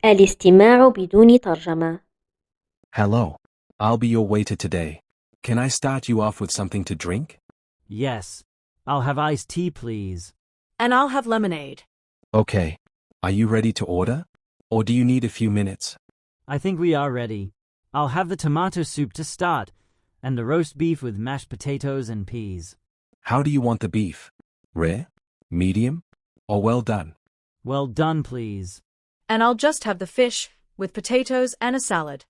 الاستماع بدون ترجمة. Hello. I'll be your waiter today. Can I start you off with something to drink? Yes. I'll have iced tea, please. And I'll have lemonade. Okay. Are you ready to order? Or do you need a few minutes? I think we are ready. I'll have the tomato soup to start, and the roast beef with mashed potatoes and peas. How do you want the beef? Rare? Medium? Or well done? Well done, please. And I'll just have the fish with potatoes and a salad.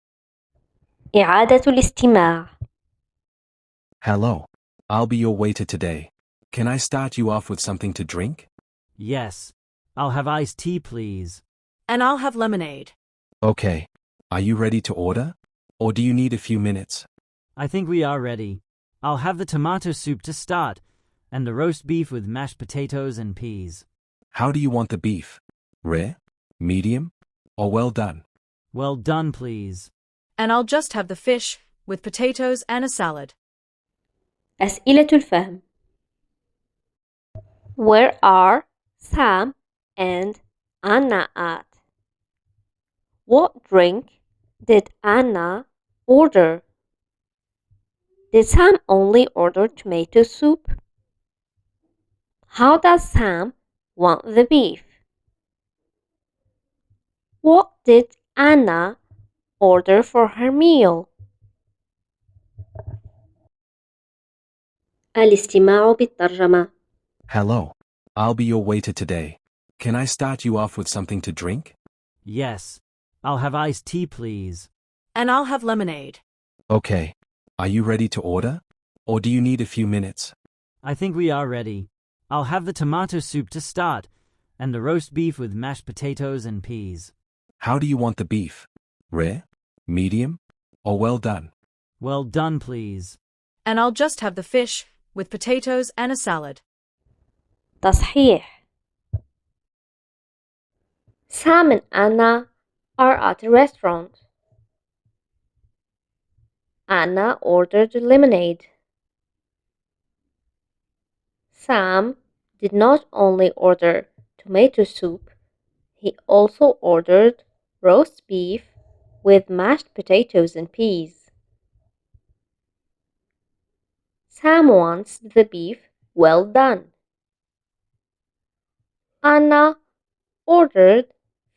إعادة الاستماع. Hello. I'll be your waiter today. Can I start you off with something to drink? Yes. I'll have iced tea, please. And I'll have lemonade. Okay. Are you ready to order? Or do you need a few minutes? I think we are ready. I'll have the tomato soup to start, and the roast beef with mashed potatoes and peas. How do you want the beef? Rare? Medium? Or well done? Well done, please. And I'll just have the fish with potatoes and a salad. أسئلة الفهم. Where are Sam and Anna at? What drink did Anna order? Did Sam only order tomato soup? How does Sam want the beef? What did Anna order for her meal? الاستماع بالترجمة. Hello. I'll be your waiter today. Can I start you off with something to drink? Yes. I'll have iced tea, please. And I'll have lemonade. Okay. Are you ready to order? Or do you need a few minutes? I think we are ready. I'll have the tomato soup to start, and the roast beef with mashed potatoes and peas. How do you want the beef? Rare? Medium? Or well done? Well done, please. And I'll just have the fish with potatoes and a salad. تصحيح. Sam and Anna are at a restaurant. Anna ordered lemonade. Sam did not only order tomato soup, he also ordered roast beef with mashed potatoes and peas. Sam wants the beef well done. Anna ordered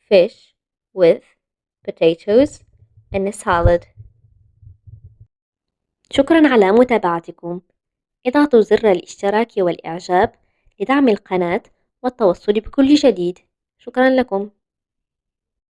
fish with potatoes and a salad. شكرا على متابعتكم. اضغطوا زر الاشتراك والإعجاب لدعم القناة والتوصل بكل جديد. شكرا لكم.